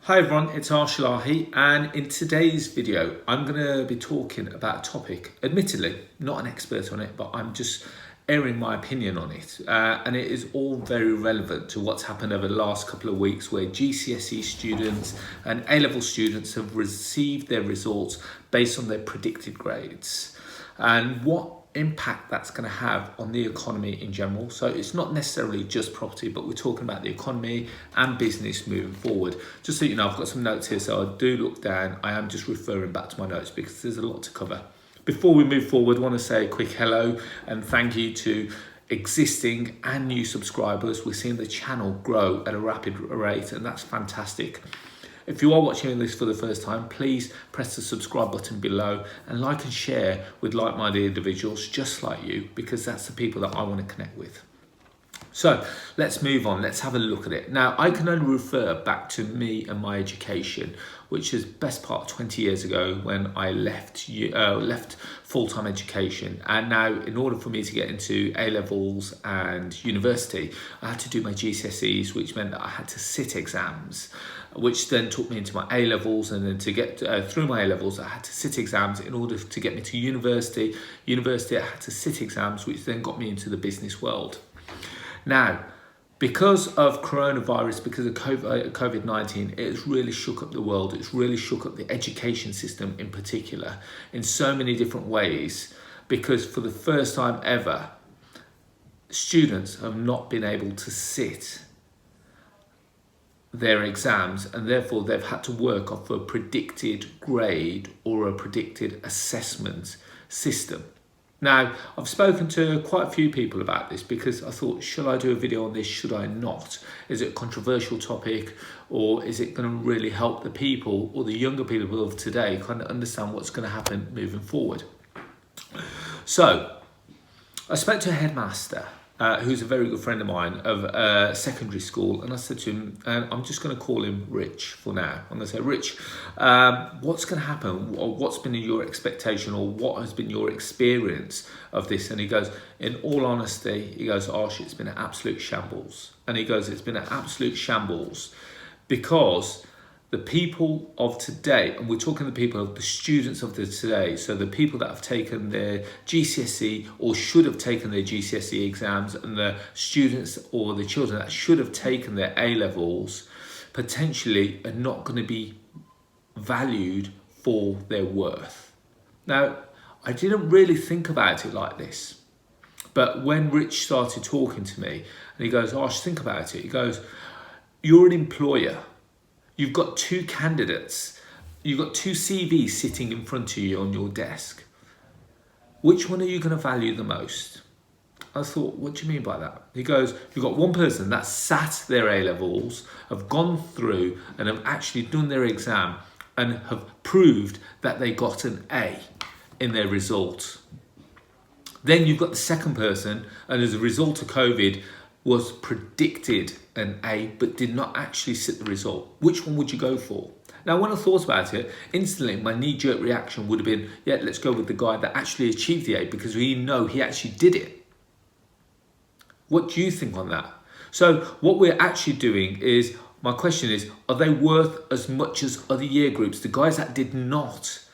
Hi everyone, it's Arsh, and in today's video I'm going to be talking about a topic, admittedly not an expert on it, but I'm just airing my opinion on it, and it is all very relevant to what's happened over the last couple of weeks where GCSE students and A-level students have received their results based on their predicted grades and what impact that's going to have on the economy in general. So it's not necessarily just property, but we're talking about the economy and business moving forward. Just so you know, I've got some notes here, so I do look down. I am just referring back to my notes because there's a lot to cover. Before we move forward, I want to say a quick hello and thank you to existing and new subscribers. We're seeing the channel grow at a rapid rate, and that's fantastic. If you are watching this for the first time, please press the subscribe button below and like and share with like-minded individuals just like you, because that's the people that I want to connect with. So let's move on. Let's have a look at it. Now, I can only refer back to me and my education, which is best part of 20 years ago when I left full-time education. And now, in order for me to get into A-levels and university, I had to do my GCSEs, which meant that I had to sit exams, which then took me into my A-levels, and then to get through my A-levels, I had to sit exams in order to get me to university. University, I had to sit exams, which then got me into the business world. Now, because of coronavirus, because of COVID-19, it's really shook up the world. It's really shook up the education system in particular in so many different ways, because for the first time ever, students have not been able to sit their exams, and therefore they've had to work off a predicted grade or a predicted assessment system. Now, I've spoken to quite a few people about this because I thought, should I do a video on this? Should I not? Is it a controversial topic, or is it going to really help the people or the younger people of today kind of understand what's going to happen moving forward? So I spoke to a headmaster who's a very good friend of mine of secondary school, and I said to him, and I'm just going to call him Rich for now. I'm going to say, Rich, what's going to happen? Or what's been your expectation, or what has been your experience of this? And he goes, in all honesty, he goes, Arsh, it's been an absolute shambles. And he goes, it's been an absolute shambles because the people of today, and we're talking the people of the students of the today, so the people that have taken their GCSE or should have taken their GCSE exams, and the students or the children that should have taken their A-levels, potentially are not going to be valued for their worth. Now, I didn't really think about it like this, but when Rich started talking to me, and he goes, Arsh, think about it. He goes, you're an employer. You've got two candidates, you've got two CVs sitting in front of you on your desk. Which one are you going to value the most? I thought, what do you mean by that? He goes, you've got one person that sat their A-levels, have gone through and have actually done their exam and have proved that they got an A in their result. Then you've got the second person, and as a result of COVID, was predicted an A but did not actually sit the result. Which one would you go for? Now, when I thought about it, instantly my knee-jerk reaction would have been, yeah, let's go with the guy that actually achieved the A, because we know he actually did it. What do you think on that? So what we're actually doing is, my question is, are they worth as much as other year groups, the guys that did not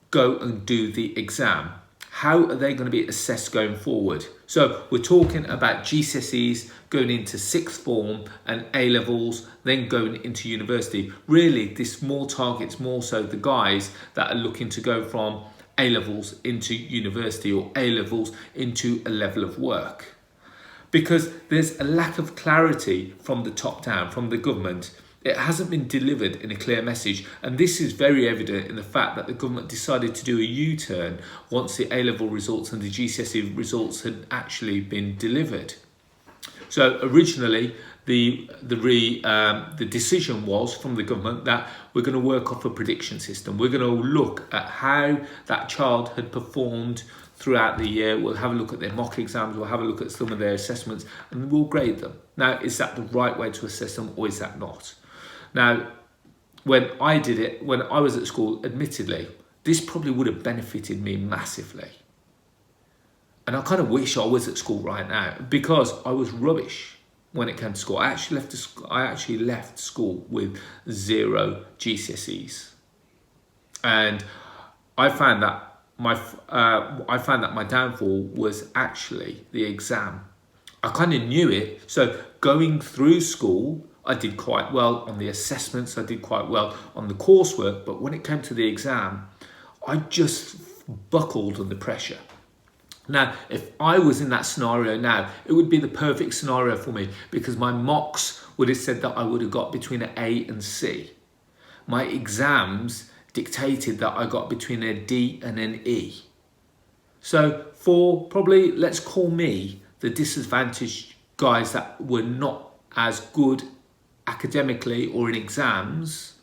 go and do the exam? How are they going to be assessed going forward? So we're talking about GCSEs going into sixth form and A-levels, then going into university. Really, this more targets more so the guys that are looking to go from A-levels into university, or A-levels into a level of work. Because there's a lack of clarity from the top down, from the government. It hasn't been delivered in a clear message, and this is very evident in the fact that the government decided to do a U-turn once the A-level results and the GCSE results had actually been delivered. So originally, the decision was from the government that we're going to work off a prediction system. We're going to look at how that child had performed throughout the year. We'll have a look at their mock exams, we'll have a look at some of their assessments, and we'll grade them. Now, is that the right way to assess them, or is that not? Now, when I did it, when I was at school, admittedly, this probably would have benefited me massively. And I kind of wish I was at school right now, because I was rubbish. when it came to school. I actually left school with 0 GCSEs, and I found that my downfall was actually the exam. I kind of knew it. So going through school, I did quite well on the assessments. I did quite well on the coursework. But when it came to the exam, I just buckled under pressure. Now, if I was in that scenario now, it would be the perfect scenario for me, because my mocks would have said that I would have got between an A and C. My exams dictated that I got between a D and an E. So for probably, let's call me the disadvantaged guys that were not as good academically or in exams,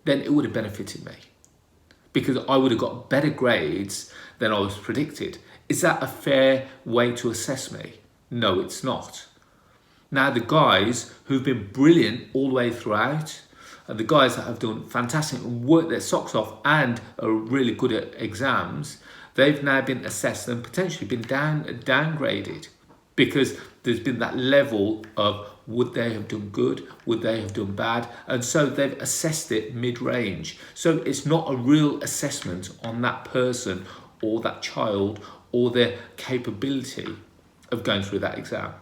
then it would have benefited me, because I would have got better grades than I was predicted. Is that a fair way to assess me? No, it's not. Now, the guys who've been brilliant all the way throughout, and the guys that have done fantastic and worked their socks off and are really good at exams, they've now been assessed and potentially been downgraded, because there's been that level of would they have done good, would they have done bad, and so they've assessed it mid-range. So it's not a real assessment on that person or that child or their capability of going through that exam.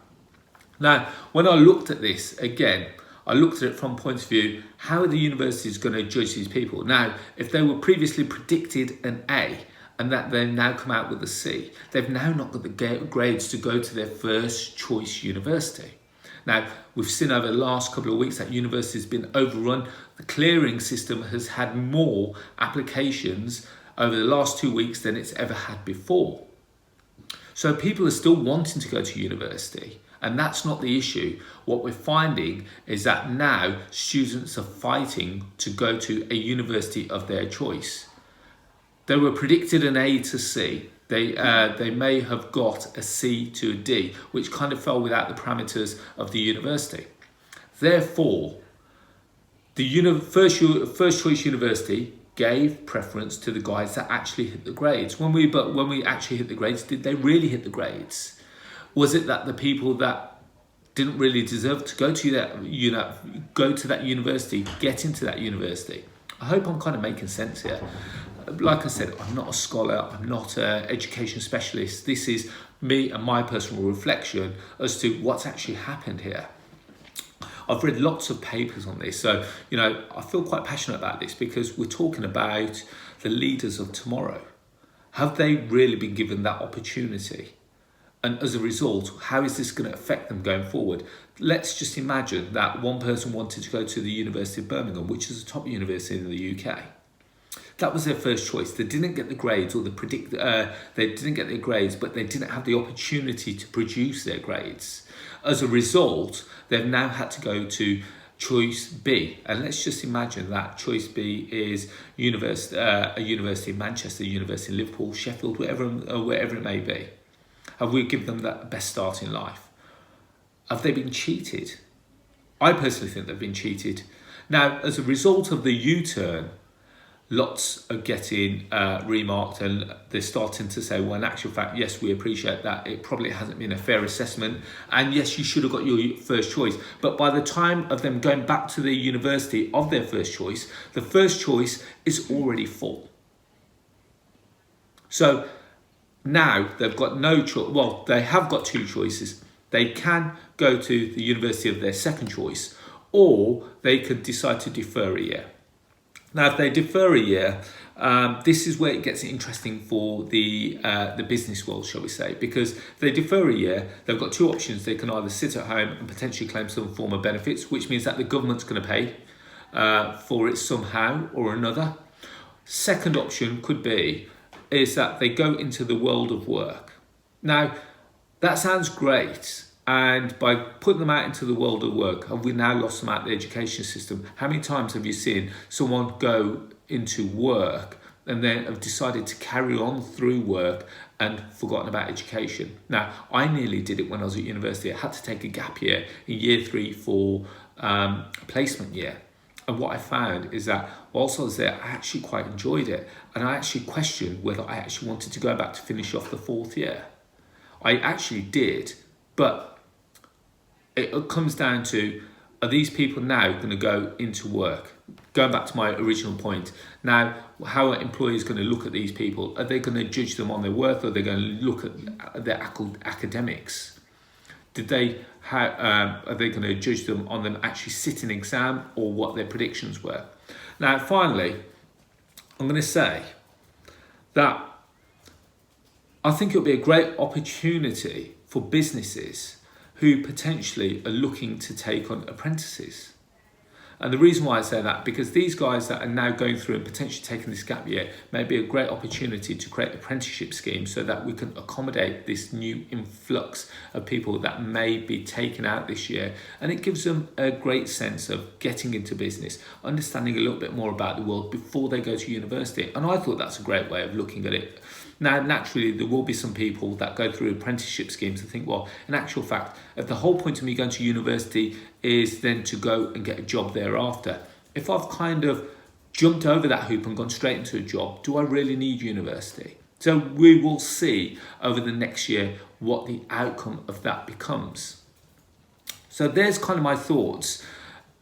Now, when I looked at this again, I looked at it from point of view, how are the universities going to judge these people? Now, if they were previously predicted an A and that they now come out with a C, they've now not got the grades to go to their first choice university. Now, we've seen over the last couple of weeks that universities have been overrun. The clearing system has had more applications over the last 2 weeks than it's ever had before. So people are still wanting to go to university, and that's not the issue. What we're finding is that now students are fighting to go to a university of their choice. They were predicted an A to C. They may have got a C to a D, which kind of fell without the parameters of the university. Therefore, the first choice university gave preference to the guys that actually hit the grades. When we actually hit the grades, did they really hit the grades? Was it that the people that didn't really deserve to go to that university get into that university? I hope I'm kind of making sense here. Like I said, I'm not a scholar, I'm not an education specialist. This is me and my personal reflection as to what's actually happened here. I've read lots of papers on this, so I feel quite passionate about this, because we're talking about the leaders of tomorrow. Have they really been given that opportunity? And as a result, how is this going to affect them going forward? Let's just imagine that one person wanted to go to the University of Birmingham, which is a top university in the UK. That was their first choice. They didn't get the grades, or they didn't get their grades, but they didn't have the opportunity to produce their grades. As a result, they've now had to go to choice B. And let's just imagine that choice B is a university in Manchester, university in Liverpool, Sheffield, wherever it may be. Have we given them that best start in life? Have they been cheated? I personally think they've been cheated. Now, as a result of the U-turn, lots are getting remarked, and they're starting to say, well, in actual fact, yes, we appreciate that. It probably hasn't been a fair assessment. And yes, you should have got your first choice. But by the time of them going back to the university of their first choice, the first choice is already full. So now they've got no choice. Well, they have got 2 choices. They can go to the university of their second choice, or they could decide to defer a year. Now, if they defer a year, this is where it gets interesting for the business world, shall we say, because if they defer a year, they've got 2 options. They can either sit at home and potentially claim some form of benefits, which means that the government's going to pay for it somehow or another. Second option is that they go into the world of work. Now, that sounds great. And by putting them out into the world of work, have we now lost them out of the education system? How many times have you seen someone go into work and then have decided to carry on through work and forgotten about education? Now, I nearly did it when I was at university. I had to take a gap year in year 3 for placement year. And what I found is that whilst I was there, I actually quite enjoyed it. And I actually questioned whether I actually wanted to go back to finish off the 4th year. I actually did, but it comes down to, are these people now going to go into work? Going back to my original point, now how are employers going to look at these people? Are they going to judge them on their worth, or are they going to look at their academics? Are they going to judge them on them actually sitting an exam, or what their predictions were? Now, finally, I'm going to say that I think it'll be a great opportunity for businesses who potentially are looking to take on apprentices. And the reason why I say that, because these guys that are now going through and potentially taking this gap year may be a great opportunity to create apprenticeship schemes so that we can accommodate this new influx of people that may be taken out this year. And it gives them a great sense of getting into business, understanding a little bit more about the world before they go to university. And I thought that's a great way of looking at it. Now, naturally, there will be some people that go through apprenticeship schemes and think, well, in actual fact, if the whole point of me going to university is then to go and get a job thereafter, if I've kind of jumped over that hoop and gone straight into a job, do I really need university? So we will see over the next year what the outcome of that becomes. So there's kind of my thoughts.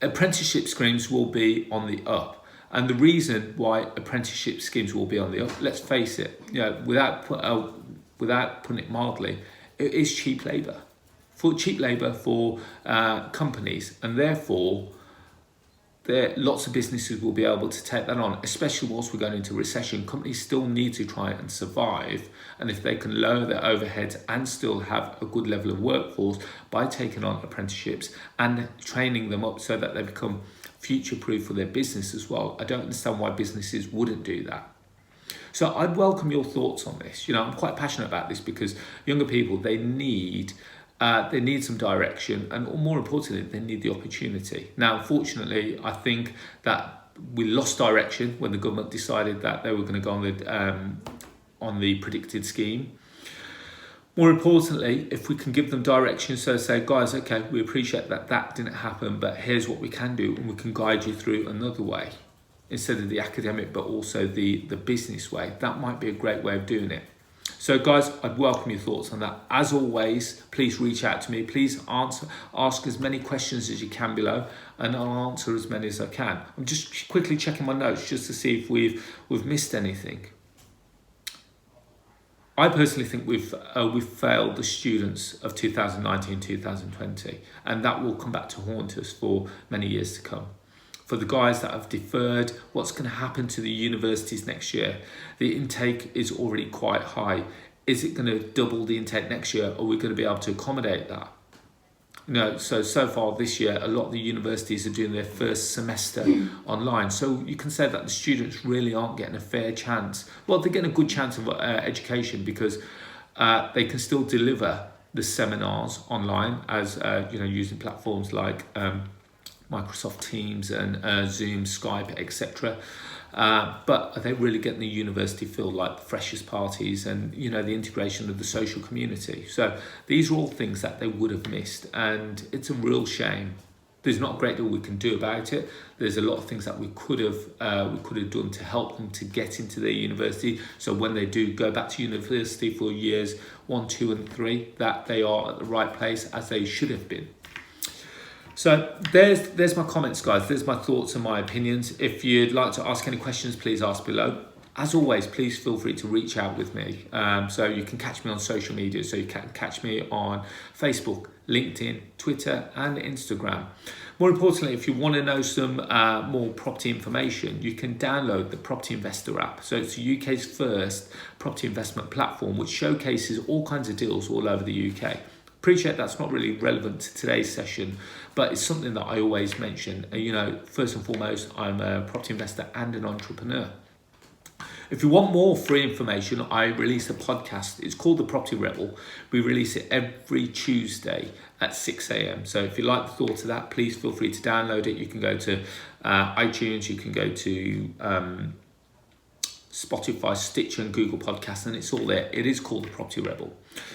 Apprenticeship schemes will be on the up. And the reason why apprenticeship schemes will be on the up, let's face it, without putting it mildly, it is cheap labour. Cheap labour for companies, and therefore lots of businesses will be able to take that on, especially whilst we're going into recession. Companies still need to try and survive, and if they can lower their overheads and still have a good level of workforce by taking on apprenticeships and training them up so that they become future-proof for their business as well, I don't understand why businesses wouldn't do that. So I'd welcome your thoughts on this. I'm quite passionate about this because younger people, they need some direction, and more importantly, they need the opportunity. Now, unfortunately, I think that we lost direction when the government decided that they were going to go on the predicted scheme. More importantly, if we can give them direction, so say, guys, okay, we appreciate that didn't happen, but here's what we can do, and we can guide you through another way instead of the academic, but also the business way. That might be a great way of doing it. So guys, I'd welcome your thoughts on that. As always, please reach out to me. Please ask as many questions as you can below, and I'll answer as many as I can. I'm just quickly checking my notes just to see if we've missed anything. I personally think we've failed the students of 2019-2020, and that will come back to haunt us for many years to come. For the guys that have deferred, what's going to happen to the universities next year? The intake is already quite high. Is it going to double the intake next year? Are we going to be able to accommodate that? So far this year, a lot of the universities are doing their first semester online. So you can say that the students really aren't getting a fair chance. Well, they're getting a good chance of education because they can still deliver the seminars online as using platforms like Microsoft Teams and Zoom, Skype, etc. But are they really getting the university feel like the freshers parties and the integration of the social community? So these are all things that they would have missed, and it's a real shame. There's not a great deal we can do about it. There's a lot of things that we could have done to help them to get into their university. So when they do go back to university for years 1, 2, and 3, that they are at the right place as they should have been. So there's my comments, guys. There's my thoughts and my opinions. If you'd like to ask any questions, please ask below. As always, please feel free to reach out with me. So you can catch me on social media. So you can catch me on Facebook, LinkedIn, Twitter, and Instagram. More importantly, if you want to know some more property information, you can download the Property Investor app. So it's the UK's first property investment platform, which showcases all kinds of deals all over the UK. Appreciate that's not really relevant to today's session, but it's something that I always mention. First and foremost, I'm a property investor and an entrepreneur. If you want more free information, I release a podcast. It's called The Property Rebel. We release it every Tuesday at 6 a.m. So if you like the thought of that, please feel free to download it. You can go to iTunes, you can go to Spotify, Stitcher, and Google Podcasts, and it's all there. It is called The Property Rebel.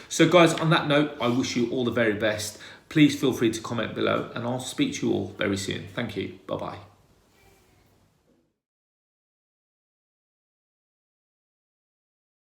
So guys, on that note, I wish you all the very best. Please feel free to comment below, and I'll speak to you all very soon. Thank you. Bye-bye.